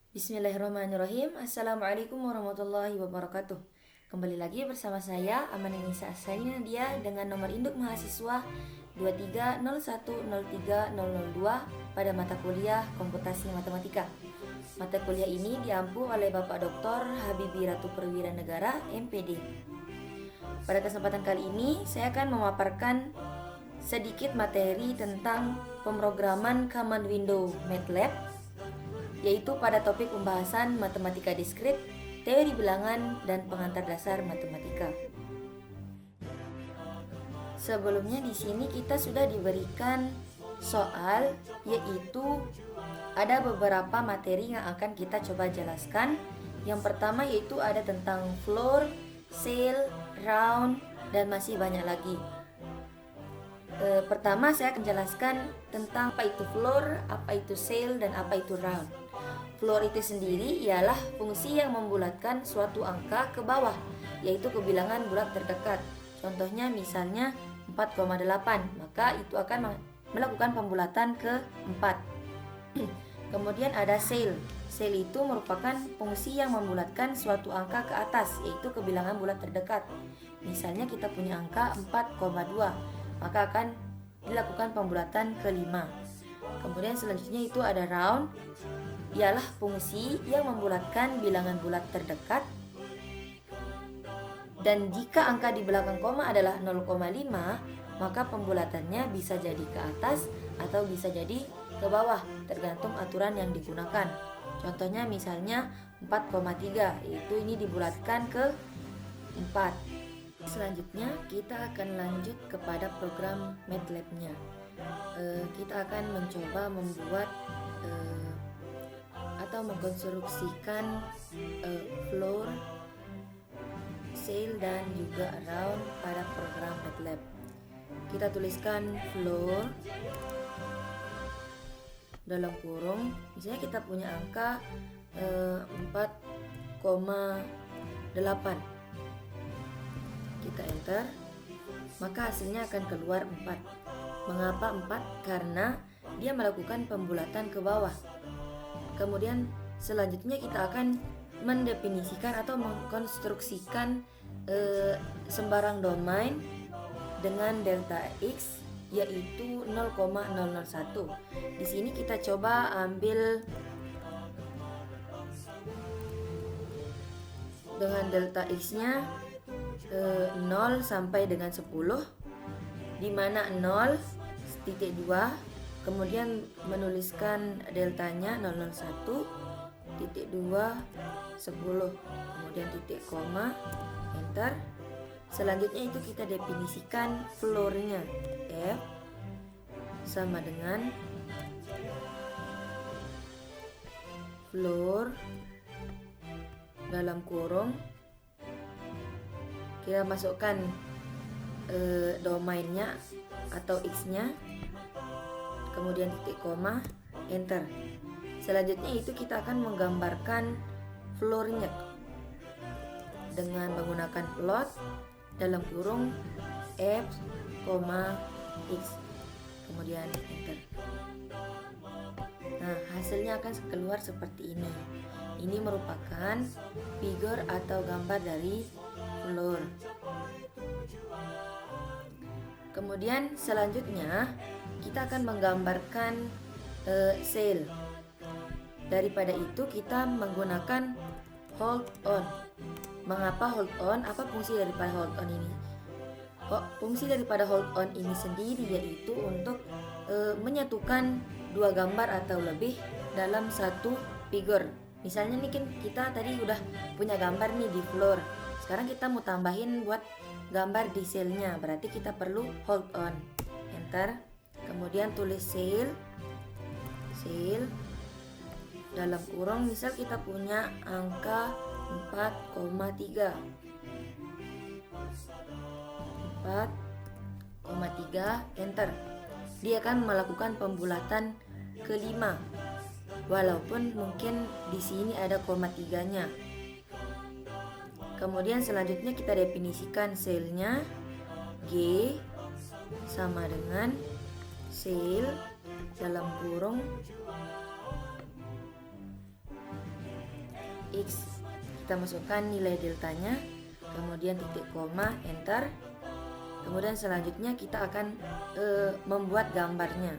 Bismillahirrahmanirrahim. Assalamualaikum warahmatullahi wabarakatuh. Kembali lagi bersama saya Amaninisa Asani Nadia dengan nomor induk mahasiswa 2301030002 pada mata kuliah Komputasi Matematika. Mata kuliah ini diampu oleh Bapak Dr. Habibi Ratu Perwira Negara, MPD. Pada kesempatan kali ini saya akan memaparkan sedikit materi tentang pemrograman Command Window MATLAB, yaitu pada topik pembahasan matematika diskrit, teori bilangan, dan pengantar dasar matematika. Sebelumnya di sini kita sudah diberikan soal, yaitu ada beberapa materi yang akan kita coba jelaskan. Yang pertama yaitu ada tentang floor, cell, round, dan masih banyak lagi. Pertama saya akan jelaskan tentang apa itu floor, apa itu cell, dan apa itu round. Floor itu sendiri ialah fungsi yang membulatkan suatu angka ke bawah, yaitu ke bilangan bulat terdekat. Contohnya misalnya 4,8, maka itu akan melakukan pembulatan ke 4. Kemudian ada cell. Cell itu merupakan fungsi yang membulatkan suatu angka ke atas, yaitu ke bilangan bulat terdekat. Misalnya kita punya angka 4,2, maka akan dilakukan pembulatan ke 5. Kemudian selanjutnya itu ada round, ialah fungsi yang membulatkan bilangan bulat terdekat, dan jika angka di belakang koma adalah 0,5, maka pembulatannya bisa jadi ke atas atau bisa jadi ke bawah, tergantung aturan yang digunakan. Contohnya misalnya 4,3, yaitu ini dibulatkan ke 4. Selanjutnya kita akan lanjut kepada program MATLAB-nya. Kita akan mencoba membuat atau mengkonstruksikan floor, cell, dan juga round pada program MATLAB. Kita tuliskan floor dalam kurung, misalnya kita punya angka 4,8. Kita enter, maka hasilnya akan keluar 4. Mengapa 4? Karena dia melakukan pembulatan ke bawah. Kemudian selanjutnya kita akan mendefinisikan atau mengkonstruksikan sembarang domain dengan delta X, yaitu 0,001. Di sini kita coba ambil dengan delta X-nya 0 sampai dengan 10, di mana 0,2, kemudian menuliskan deltanya 001, titik 2, 10, kemudian titik koma, enter. Selanjutnya itu kita definisikan floornya, F sama dengan floor dalam kurung, kita masukkan domainnya atau X-nya, kemudian titik koma, enter. Selanjutnya itu kita akan menggambarkan floornya dengan menggunakan plot dalam kurung F, X, kemudian enter. Nah, hasilnya akan keluar seperti ini. Ini merupakan figure atau gambar dari floor. Kemudian selanjutnya kita akan menggambarkan cell. Daripada itu kita menggunakan hold on. Mengapa hold on? Apa fungsi daripada hold on ini? Fungsi daripada hold on ini sendiri yaitu untuk menyatukan dua gambar atau lebih dalam satu figure. Misalnya nih kita tadi udah punya gambar nih di floor. Sekarang kita mau tambahin buat gambar di cell-nya, berarti kita perlu hold on, enter. Kemudian tulis cell dalam kurung, misal kita punya angka 4,3, enter. Dia akan melakukan pembulatan ke 5, walaupun mungkin di sini ada koma 3-nya. Kemudian selanjutnya kita definisikan cell-nya, G sama dengan cell dalam kurung X. Kita masukkan nilai deltanya, kemudian titik koma, enter. Kemudian selanjutnya kita akan membuat gambarnya.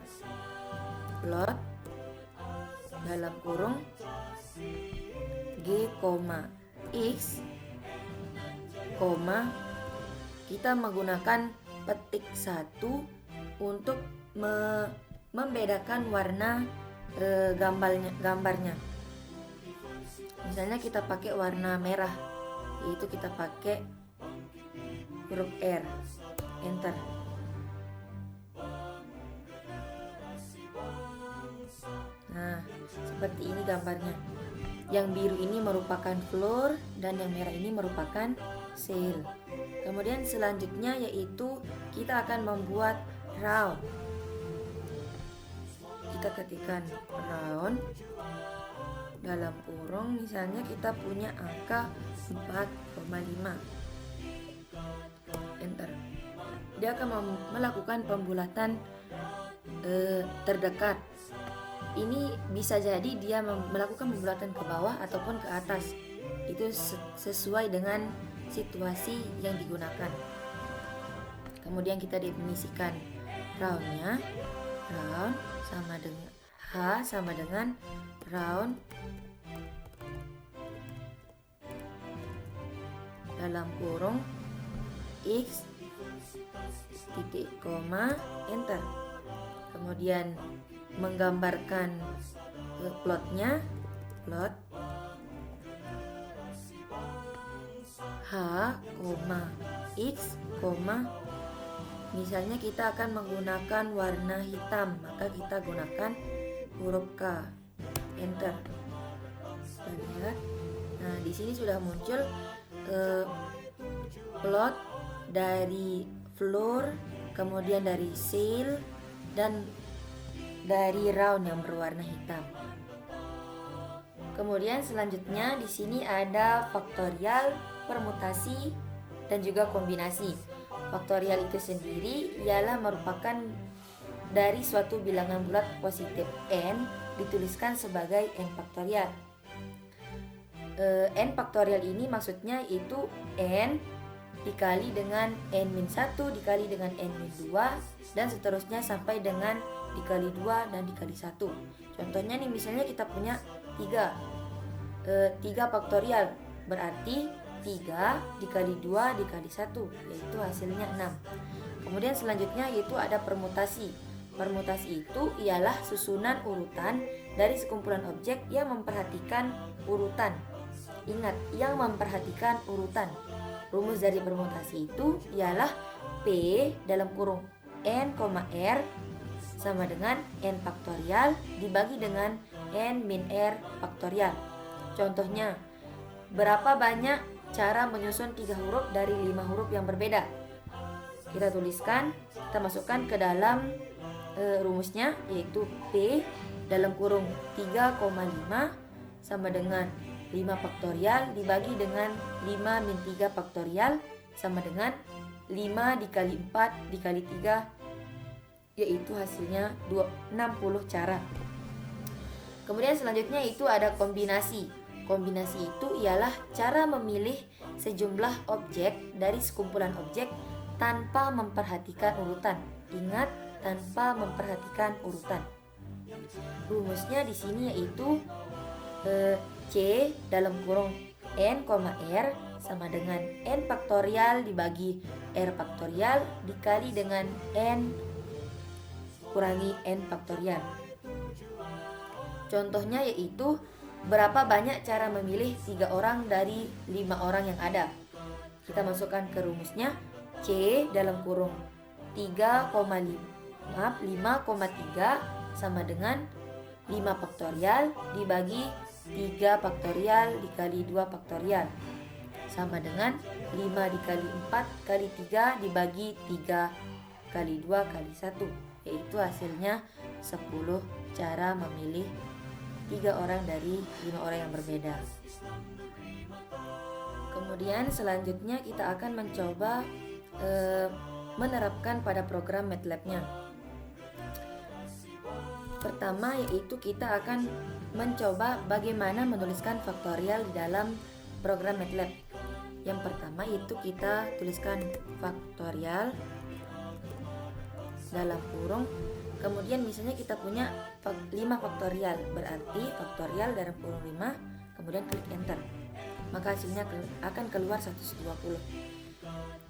Plot dalam kurung G, X, kita menggunakan petik 1 untuk membedakan warna gambarnya. Misalnya kita pakai warna merah, yaitu kita pakai huruf R, enter. Nah, seperti ini gambarnya. Yang biru ini merupakan floor dan yang merah ini merupakan sail. Kemudian selanjutnya yaitu kita akan membuat round. Kita ketikkan round dalam kurung, misalnya kita punya angka 4,5, enter. Dia akan melakukan pembulatan terdekat. Ini bisa jadi dia melakukan pembulatan ke bawah ataupun ke atas. Itu sesuai dengan situasi yang digunakan. Kemudian kita definisikan roundnya. Round sama dengan H sama dengan round dalam kurung X titik koma, enter. Kemudian menggambarkan plotnya, plot H, X, misalnya kita akan menggunakan warna hitam, maka kita gunakan huruf K, enter. Kita lihat. Nah, di sini sudah muncul plot dari floor, kemudian dari sail, dan dari round yang berwarna hitam. Kemudian selanjutnya di sini ada faktorial, permutasi, dan juga kombinasi. Faktorial itu sendiri ialah merupakan dari suatu bilangan bulat positif n dituliskan sebagai n faktorial. N faktorial ini maksudnya itu n dikali dengan n-1 dikali dengan n-2 dan seterusnya sampai dengan dikali 2 dan dikali 1. Contohnya nih, misalnya kita punya 3 faktorial, berarti 3 dikali 2 dikali 1, yaitu hasilnya 6. Kemudian selanjutnya yaitu ada permutasi. Permutasi itu ialah susunan urutan dari sekumpulan objek yang memperhatikan urutan. Ingat, yang memperhatikan urutan. Rumus dari permutasi itu ialah P dalam kurung N, R sama dengan N faktorial dibagi dengan N min R faktorial. Contohnya, berapa banyak cara menyusun 3 huruf dari 5 huruf yang berbeda? Kita tuliskan, kita masukkan ke dalam rumusnya, yaitu P dalam kurung 3,5 sama dengan 5 faktorial dibagi dengan 5 min 3 faktorial sama dengan 5 dikali 4 dikali 3, yaitu hasilnya 60 cara. Kemudian selanjutnya itu ada kombinasi. Kombinasi itu ialah cara memilih sejumlah objek dari sekumpulan objek tanpa memperhatikan urutan. Ingat, tanpa memperhatikan urutan. Rumusnya di sini yaitu C dalam kurung N, R sama dengan N faktorial dibagi R faktorial dikali dengan N kurangi N faktorial. Contohnya yaitu berapa banyak cara memilih 3 orang dari 5 orang yang ada. Kita masukkan ke rumusnya, C dalam kurung 5,3 sama dengan 5 faktorial dibagi 3 faktorial dikali 2 faktorial sama dengan 5 dikali 4 kali 3 dibagi 3 kali 2 kali 1, yaitu hasilnya 10 cara memilih 3 orang dari 5 orang yang berbeda. Kemudian selanjutnya kita akan mencoba menerapkan pada program MATLAB-nya. Pertama yaitu kita akan mencoba bagaimana menuliskan faktorial di dalam program MATLAB. Yang pertama itu kita tuliskan faktorial dalam kurung, kemudian misalnya kita punya 5 faktorial, berarti faktorial dalam kurung 5, kemudian klik enter, maka hasilnya akan keluar 120.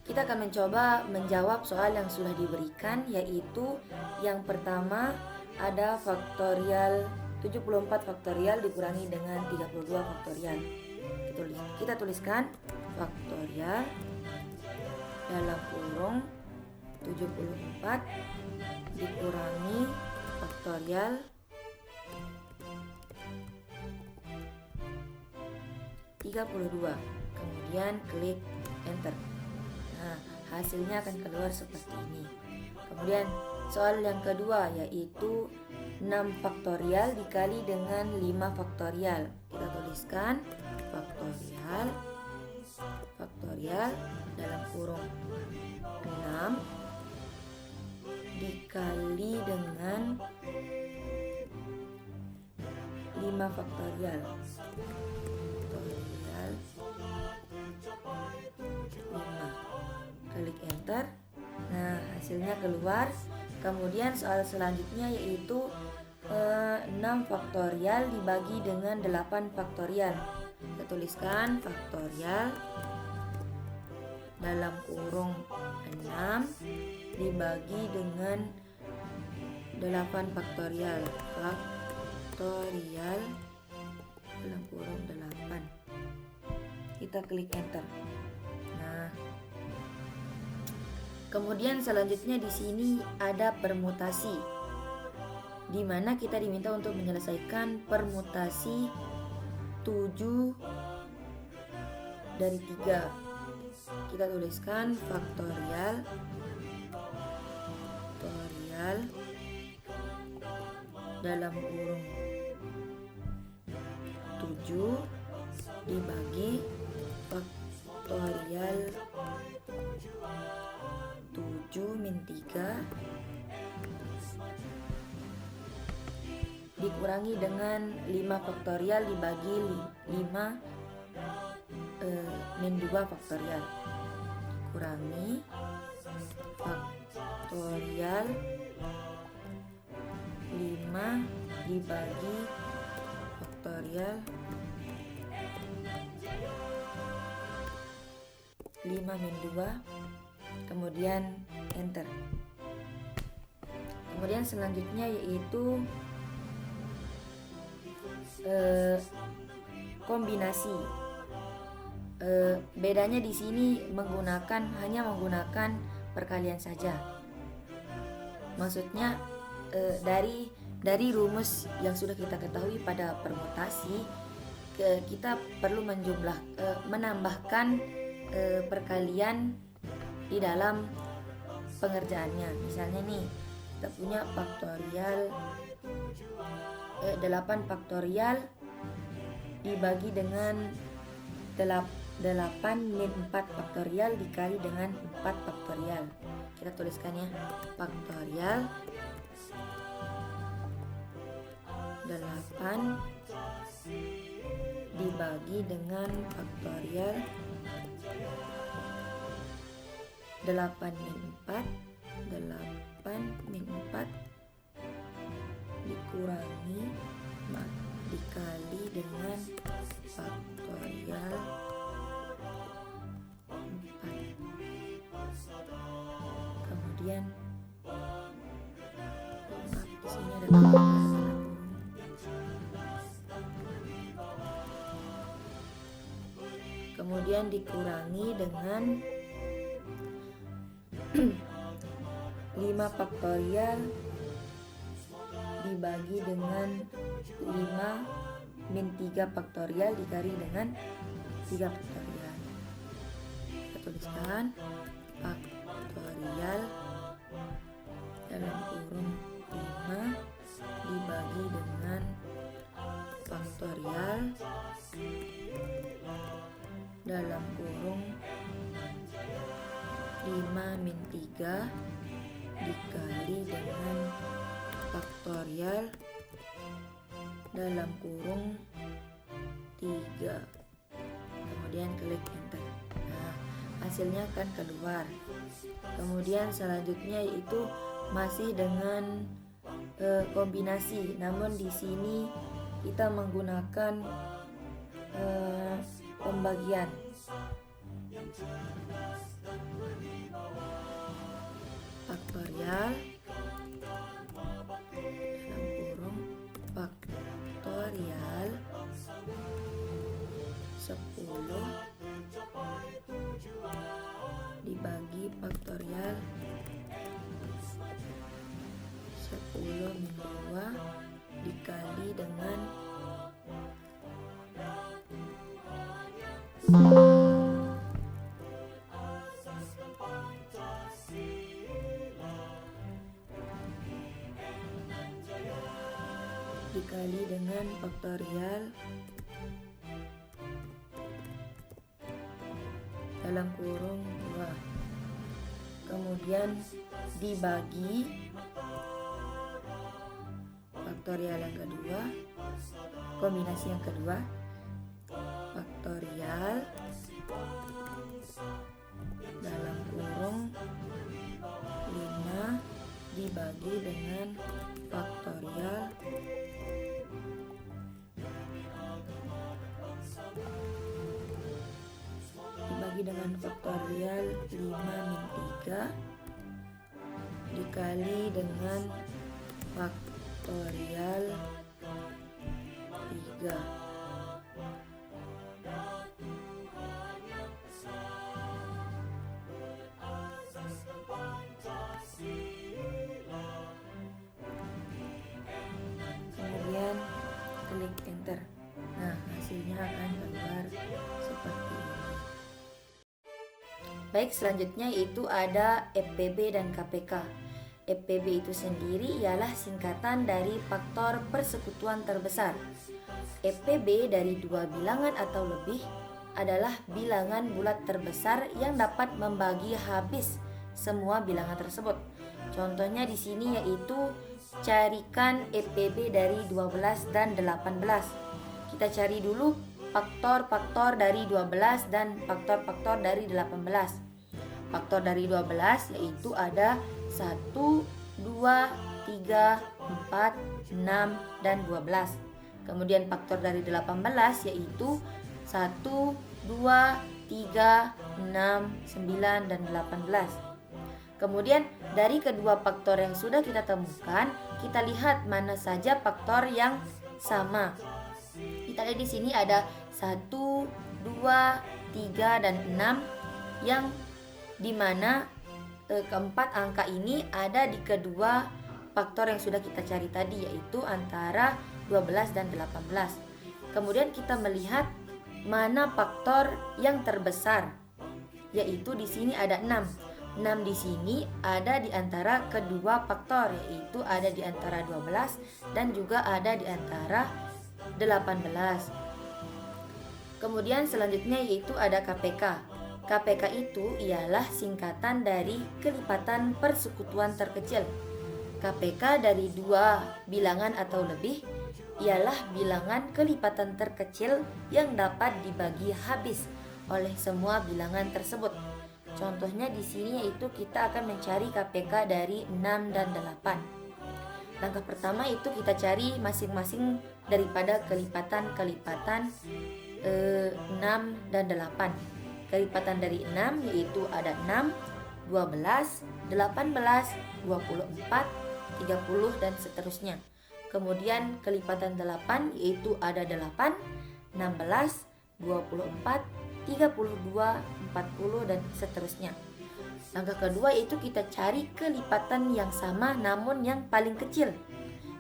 Kita akan mencoba menjawab soal yang sudah diberikan, yaitu yang pertama ada faktorial 74 faktorial dikurangi dengan 32 faktorial. Kita tuliskan faktorial dalam kurung 74 dikurangi faktorial 32, kemudian klik enter. Nah, hasilnya akan keluar seperti ini. Kemudian soal yang kedua yaitu 6 faktorial dikali dengan 5 faktorial. Kita tuliskan faktorial dalam kurung 6 dikali dengan 5 faktorial. Faktorial 5. Klik enter. Nah, hasilnya keluar. Kemudian soal selanjutnya yaitu 6 faktorial dibagi dengan 8 faktorial. Kita tuliskan faktorial dalam kurung 6 dibagi dengan 8 faktorial. Faktorial dalam kurung 8. Kita klik enter. Nah, kemudian selanjutnya di sini ada permutasi, di mana kita diminta untuk menyelesaikan permutasi 7 dari 3. Kita tuliskan faktorial dalam kurung 7 dibagi faktorial 7 min 3 dikurangi dengan 5 faktorial dibagi 5 min 2 faktorial, dikurangi faktorial 5 dibagi faktorial 5 min 2, kemudian enter. Kemudian selanjutnya yaitu kombinasi. Bedanya di sini hanya menggunakan perkalian saja. Maksudnya dari rumus yang sudah kita ketahui pada permutasi, kita perlu menambahkan perkalian di dalam pengerjaannya. Misalnya nih, kita punya faktorial 8 faktorial dibagi dengan 8 min 4 faktorial dikali dengan 4 faktorial. Kita tuliskan ya, faktorial 8 dibagi dengan faktorial 8 min 4 dikurangi dikali dengan faktorial 4. Kemudian di sini ada kemudian dikurangi dengan 5 faktorial dibagi dengan 5 min 3 faktorial dikali dengan 3 faktorial. Kita tuliskan faktorial dalam kurung 5 dibagi dengan faktorial dalam kurung 5 min 3 dikali dengan faktorial dalam kurung 3. Kemudian klik enter. Nah, hasilnya akan keluar. Kemudian selanjutnya yaitu masih dengan kombinasi, namun di sini kita menggunakan pembagian. Faktorial dalam kurung faktorial 10 dibagi faktorial 10 min 2 dikali dengan faktorial dalam kurung 2, kemudian dibagi faktorial yang kedua, kombinasi yang kedua, faktorial dalam kurung 5 dibagi dengan faktorial dengan faktorial 5 min 3 dikali dengan faktorial 3. Kemudian klik enter. Nah, hasilnya akan keluar seperti ini. Baik, selanjutnya itu ada FPB dan KPK. FPB itu sendiri ialah singkatan dari faktor persekutuan terbesar. FPB dari dua bilangan atau lebih adalah bilangan bulat terbesar yang dapat membagi habis semua bilangan tersebut. Contohnya di sini yaitu carikan FPB dari 12 dan 18. Kita cari dulu faktor-faktor dari 12 dan faktor-faktor dari 18. Faktor dari 12 yaitu ada 1, 2, 3, 4, 6, dan 12. Kemudian faktor dari 18 yaitu 1, 2, 3, 6, 9, dan 18. Kemudian dari kedua faktor yang sudah kita temukan, kita lihat mana saja faktor yang sama. Kita lihat di sini ada 1, 2, 3, dan 6 yang dimana keempat angka ini ada di kedua faktor yang sudah kita cari tadi, yaitu antara 12 dan 18. Kemudian kita melihat mana faktor yang terbesar, yaitu di sini ada 6. 6 di sini ada di antara kedua faktor, yaitu ada di antara 12 dan juga ada di antara 18. Kemudian selanjutnya yaitu ada KPK. KPK itu ialah singkatan dari kelipatan persekutuan terkecil. KPK dari dua bilangan atau lebih ialah bilangan kelipatan terkecil yang dapat dibagi habis oleh semua bilangan tersebut. Contohnya di sini yaitu kita akan mencari KPK dari 6 dan 8. Langkah pertama itu kita cari masing-masing daripada kelipatan-kelipatan 6 dan 8. Kelipatan dari 6 yaitu ada 6, 12, 18, 24, 30, dan seterusnya. Kemudian kelipatan 8 yaitu ada 8, 16, 24, 32, 40, dan seterusnya. Langkah kedua yaitu kita cari kelipatan yang sama namun yang paling kecil.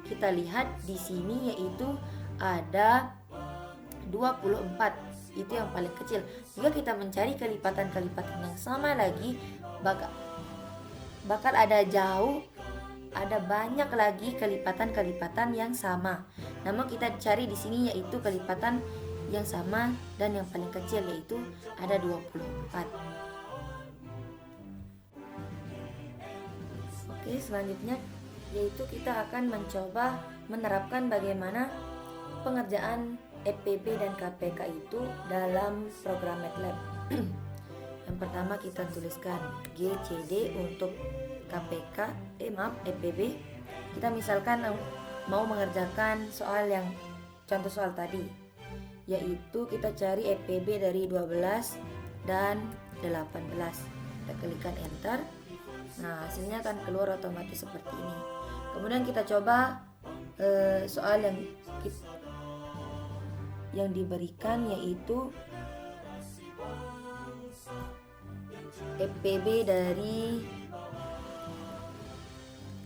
Kita lihat di sini yaitu ada 24. Itu yang paling kecil. Jika kita mencari kelipatan-kelipatan yang sama lagi, bakal ada banyak lagi kelipatan-kelipatan yang sama. Namun kita cari di sini yaitu kelipatan yang sama dan yang paling kecil, yaitu ada 24. Oke, selanjutnya yaitu kita akan mencoba menerapkan bagaimana pengerjaan FPB dan KPK itu dalam program MATLAB. Yang pertama kita tuliskan GCD untuk FPB. Kita misalkan mau mengerjakan soal yang contoh soal tadi, yaitu kita cari FPB dari 12 dan 18. Kita klikkan enter. Nah, hasilnya akan keluar otomatis seperti ini. Kemudian kita coba soal yang diberikan, yaitu FPB dari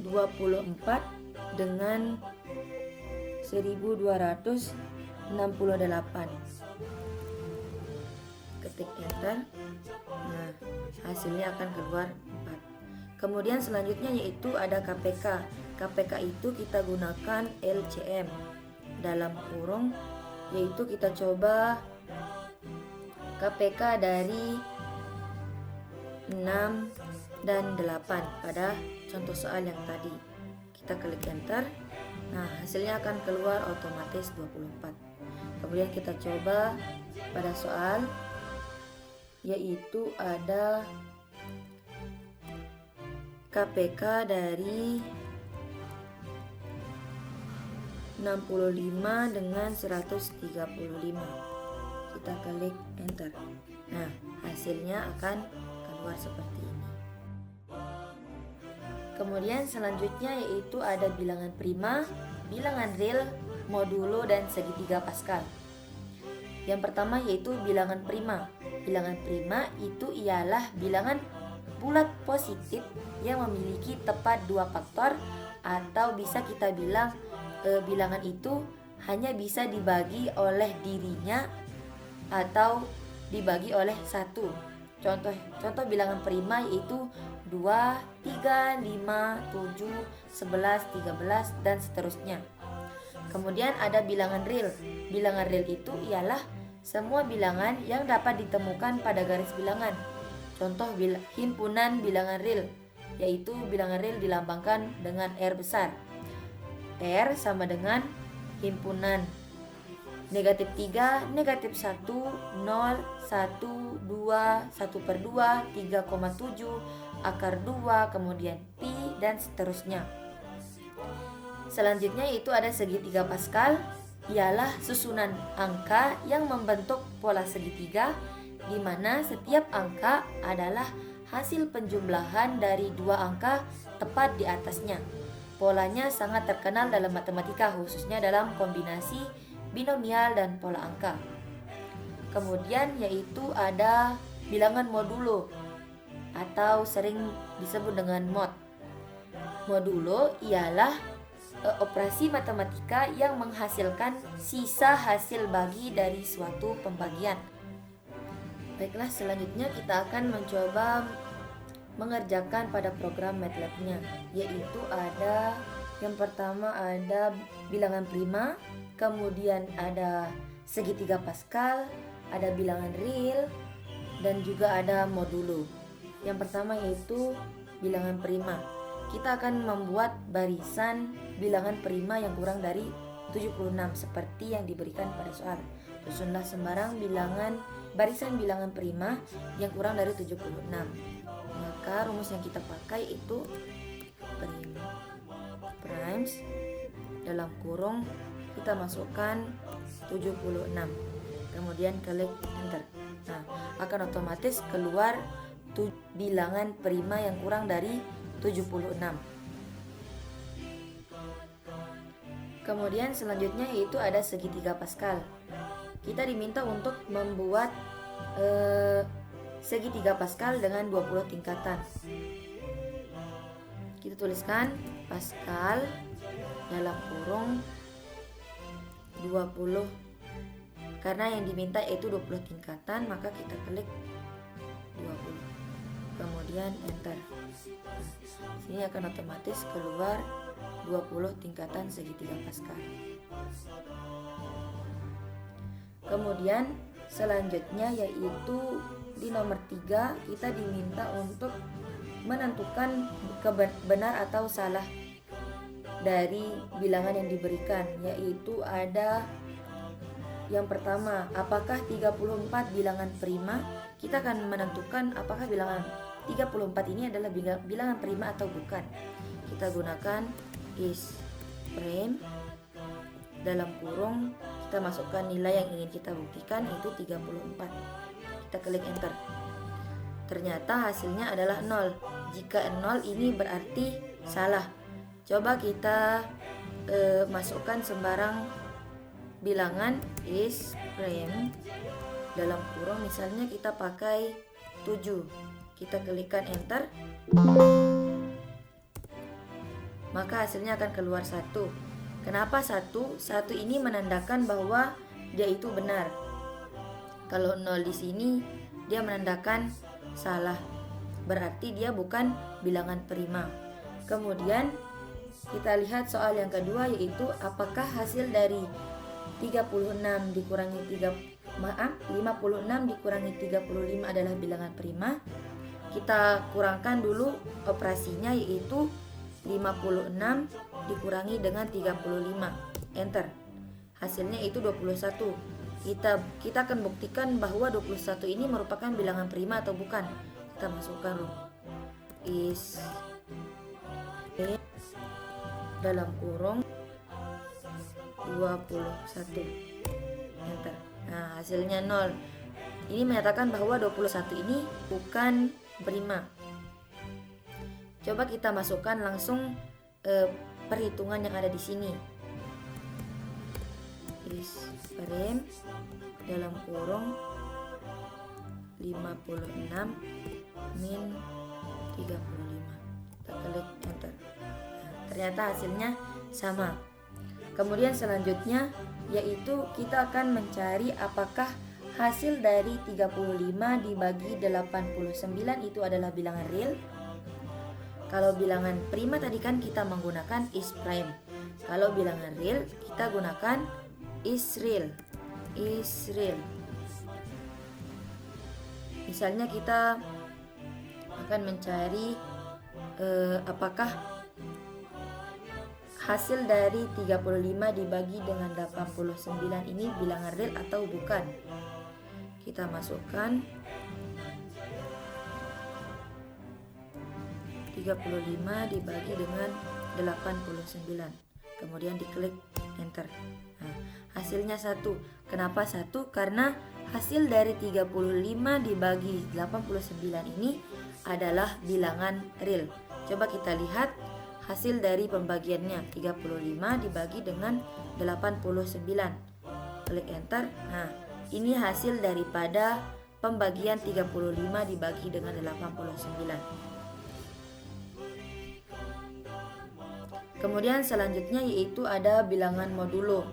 24 dengan 1268. Ketik enter. Nah, hasilnya akan keluar 4. Kemudian selanjutnya yaitu ada KPK. KPK itu kita gunakan LCM dalam kurung, yaitu kita coba KPK dari 6 dan 8 pada contoh soal yang tadi. Kita klik enter. Nah, hasilnya akan keluar otomatis 24. Kemudian kita coba pada soal, yaitu ada KPK dari 65 dengan 135. Kita klik enter. Nah, hasilnya akan keluar seperti ini. Kemudian selanjutnya yaitu ada bilangan prima, bilangan real, modulo, dan segitiga Pascal. Yang pertama yaitu bilangan prima. Bilangan prima itu ialah bilangan bulat positif yang memiliki tepat 2 faktor, atau bisa kita bilang bilangan itu hanya bisa dibagi oleh dirinya atau dibagi oleh 1. Contoh bilangan prima yaitu 2, 3, 5, 7, 11, 13, dan seterusnya. Kemudian ada bilangan real. Bilangan real itu ialah semua bilangan yang dapat ditemukan pada garis bilangan. Contoh himpunan bilangan real, yaitu bilangan real dilambangkan dengan R besar. R sama dengan himpunan negatif 3, negatif 1, 0, 1, 2, 1/2, 3,7, akar 2, kemudian pi, dan seterusnya. Selanjutnya yaitu ada segitiga Pascal, ialah susunan angka yang membentuk pola segitiga, di mana setiap angka adalah hasil penjumlahan dari 2 angka tepat di atasnya. Polanya sangat terkenal dalam matematika, khususnya dalam kombinasi binomial dan pola angka. Kemudian yaitu ada bilangan modulo atau sering disebut dengan mod. Modulo ialah operasi matematika yang menghasilkan sisa hasil bagi dari suatu pembagian. Baiklah, selanjutnya kita akan mencoba mengerjakan pada program MATLAB-nya, yaitu ada yang pertama ada bilangan prima, kemudian ada segitiga Pascal, ada bilangan real, dan juga ada modulo. Yang pertama yaitu bilangan prima. Kita akan membuat barisan bilangan prima yang kurang dari 76 seperti yang diberikan pada soal. Susunlah sembarang barisan bilangan prima yang kurang dari 76. Maka rumus yang kita pakai itu primes dalam kurung kita masukkan 76. Kemudian klik enter. Nah, akan otomatis keluar bilangan prima yang kurang dari 76. Kemudian selanjutnya yaitu ada segitiga Pascal. Kita diminta untuk membuat segitiga Pascal dengan 20 tingkatan. Kita tuliskan Pascal dalam kurung 20. Karena yang diminta yaitu 20 tingkatan, maka kita klik 20. Kemudian enter. Sini akan otomatis keluar 20 tingkatan segitiga Pascal. Kemudian selanjutnya yaitu di nomor 3 kita diminta untuk menentukan benar atau salah dari bilangan yang diberikan, yaitu ada yang pertama, apakah 34 bilangan prima? Kita akan menentukan apakah bilangan 34 ini adalah bilangan prima atau bukan. Kita gunakan is prime, dalam kurung kita masukkan nilai yang ingin kita buktikan, yaitu 34. Kita klik enter. Ternyata hasilnya adalah 0. Jika 0 ini berarti salah. Coba kita masukkan sembarang bilangan is prime, dalam kurung misalnya kita pakai 7. Kita klikkan enter, maka hasilnya akan keluar 1. Kenapa 1? 1 ini menandakan bahwa dia itu benar. Kalau 0 di sini dia menandakan salah, berarti dia bukan bilangan prima. Kemudian kita lihat soal yang kedua, yaitu apakah hasil dari 56 dikurangi 56 dikurangi 35 adalah bilangan prima. Kita kurangkan dulu operasinya, yaitu 56 dikurangi dengan 35. Enter. Hasilnya itu 21. Kita akan buktikan bahwa 21 ini merupakan bilangan prima atau bukan. Kita masukkan is dalam kurung 21. Enter. Nah, hasilnya 0. Ini menyatakan bahwa 21 ini bukan prima. Coba kita masukkan langsung perhitungan yang ada di sini. Is prime dalam kurung 56 min 35. Kita klik enter. Ternyata hasilnya sama. Kemudian selanjutnya yaitu kita akan mencari apakah hasil dari 35 dibagi 89 itu adalah bilangan real. Kalau bilangan prima tadi kan kita menggunakan is prime. Kalau bilangan real kita gunakan is real. Is real. Misalnya kita akan mencari apakah hasil dari 35 dibagi dengan 89 ini bilangan real atau bukan. Kita masukkan 35 dibagi dengan 89. Kemudian diklik enter. Nah, hasilnya 1. Kenapa 1? Karena hasil dari 35 dibagi 89 ini adalah bilangan real. Coba kita lihat hasil dari pembagiannya, 35 dibagi dengan 89. Klik enter. Nah, ini hasil daripada pembagian 35 dibagi dengan 89. Kemudian selanjutnya yaitu ada bilangan modulo.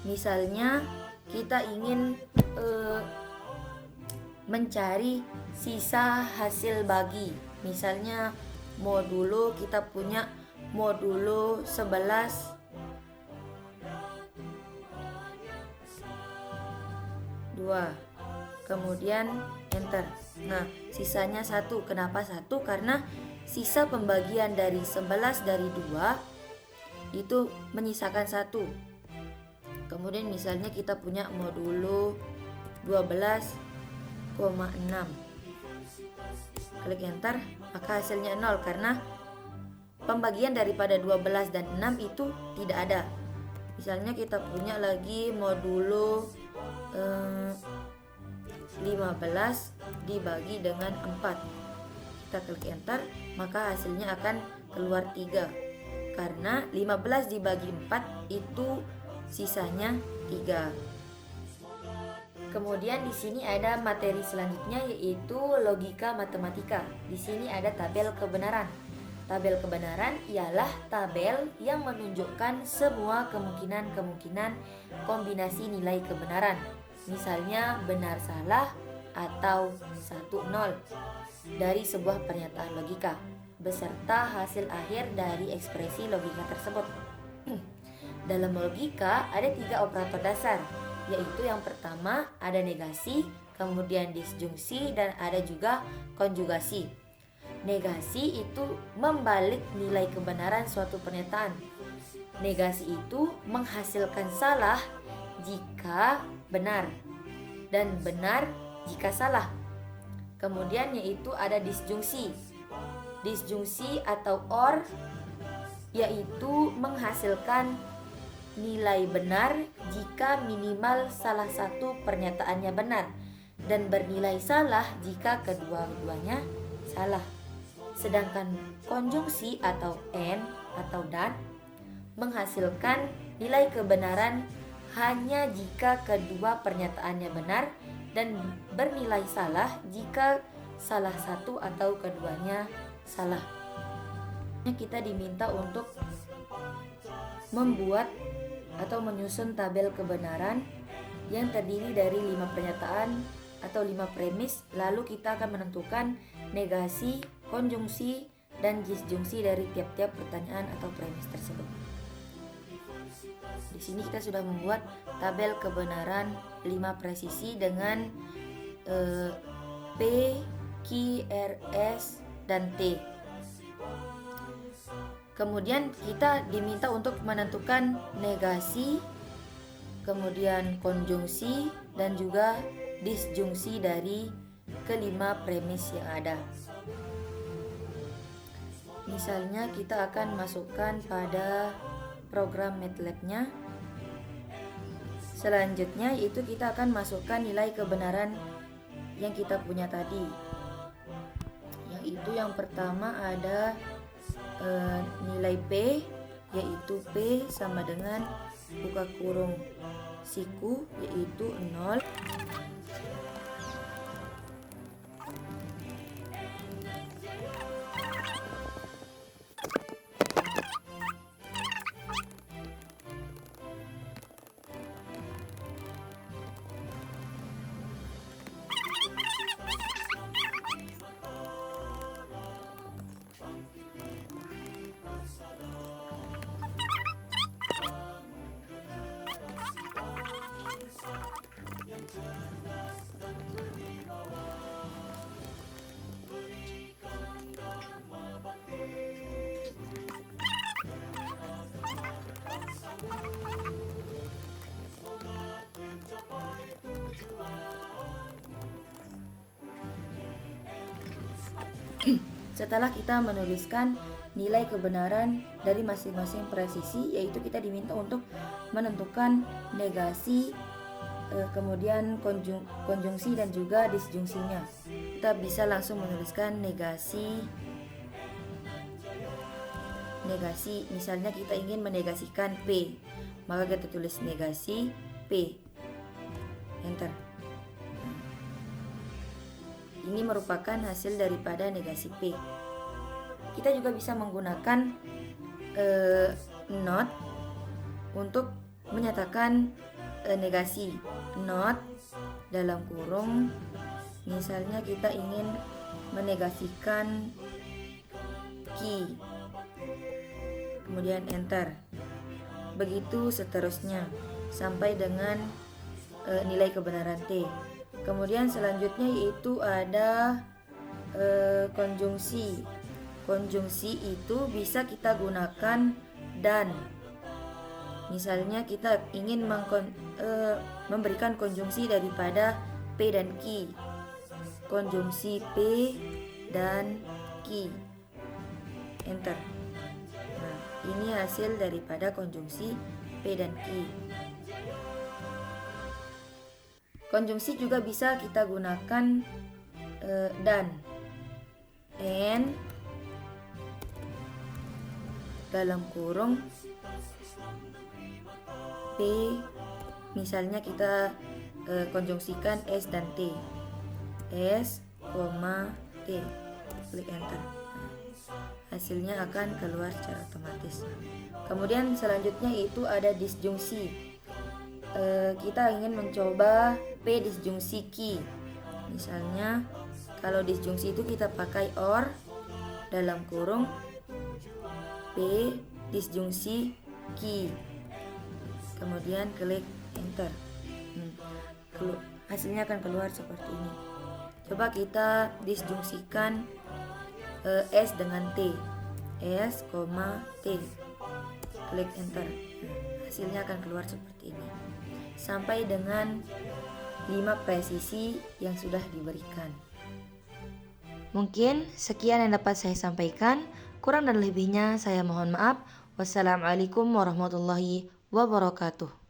Misalnya kita ingin mencari sisa hasil bagi. Misalnya modulo, kita punya modulo 11 2. Kemudian enter. Nah, sisanya 1. Kenapa 1? Karena sisa pembagian dari 11 dari 2 itu menyisakan 1. Kemudian misalnya kita punya modulo 12,6. Klik enter, maka hasilnya 0 karena pembagian daripada 12 dan 6 itu tidak ada. Misalnya kita punya lagi modulo 15 dibagi dengan 4. Kita klik enter, maka hasilnya akan keluar 3. Karena 15 dibagi 4 itu sisanya 3. Kemudian di sini ada materi selanjutnya yaitu logika matematika. Di sini ada tabel kebenaran. Tabel kebenaran ialah tabel yang menunjukkan semua kemungkinan-kemungkinan kombinasi nilai kebenaran. Misalnya benar salah atau 1-0 dari sebuah pernyataan logika beserta hasil akhir dari ekspresi logika tersebut. Dalam logika ada 3 operator dasar, yaitu yang pertama ada negasi, kemudian disjungsi, dan ada juga konjugasi. Negasi itu membalik nilai kebenaran suatu pernyataan. Negasi itu menghasilkan salah jika benar dan benar jika salah. Kemudian yaitu ada disjungsi. Disjungsi atau or yaitu menghasilkan nilai benar jika minimal salah satu pernyataannya benar dan bernilai salah jika kedua-duanya salah. Sedangkan konjungsi atau and atau dan menghasilkan nilai kebenaran hanya jika kedua pernyataannya benar dan bernilai salah jika salah satu atau keduanya salah. Kita diminta untuk membuat atau menyusun tabel kebenaran yang terdiri dari 5 pernyataan atau 5 premis, lalu kita akan menentukan negasi, konjungsi, dan disjungsi dari tiap-tiap pertanyaan atau premis tersebut. Di sini kita sudah membuat tabel kebenaran 5 presisi dengan P, Q, R, S, dan T. Kemudian kita diminta untuk menentukan negasi, kemudian konjungsi, dan juga disjungsi dari kelima premis yang ada. Misalnya kita akan masukkan pada program MATLAB-nya. Selanjutnya yaitu kita akan masukkan nilai kebenaran yang kita punya tadi. Yaitu yang pertama ada nilai P, yaitu P sama dengan buka kurung siku yaitu 0. Setelah kita menuliskan nilai kebenaran dari masing-masing presisi, yaitu kita diminta untuk menentukan negasi, kemudian konjungsi dan juga disjungsinya. Kita bisa langsung menuliskan negasi. Misalnya kita ingin menegasikan P, maka kita tulis negasi P, enter. Ini merupakan hasil daripada negasi P. Kita juga bisa menggunakan not untuk menyatakan negasi. Not dalam kurung, misalnya kita ingin menegasikan Q, kemudian enter. Begitu seterusnya sampai dengan nilai kebenaran T. Kemudian selanjutnya yaitu ada konjungsi. Konjungsi itu bisa kita gunakan dan. Misalnya kita ingin memberikan konjungsi daripada P dan Q. Konjungsi P dan Q. Enter. Nah, ini hasil daripada konjungsi P dan Q. Konjungsi juga bisa kita gunakan dan. And dalam kurung P, misalnya kita konjungsikan S dan T. S, T. Klik enter. Hasilnya akan keluar secara otomatis. Kemudian selanjutnya itu ada disjungsi. Kita ingin mencoba P disjungsi Q. Misalnya kalau disjungsi itu kita pakai or dalam kurung P disjungsi Q, kemudian klik enter. Hasilnya akan keluar seperti ini. Coba kita disjungsikan S dengan T, S, T, klik enter. Hasilnya akan keluar seperti ini sampai dengan 5 presisi yang sudah diberikan. Mungkin sekian yang dapat saya sampaikan, kurang dan lebihnya saya mohon maaf. Wassalamualaikum warahmatullahi wabarakatuh.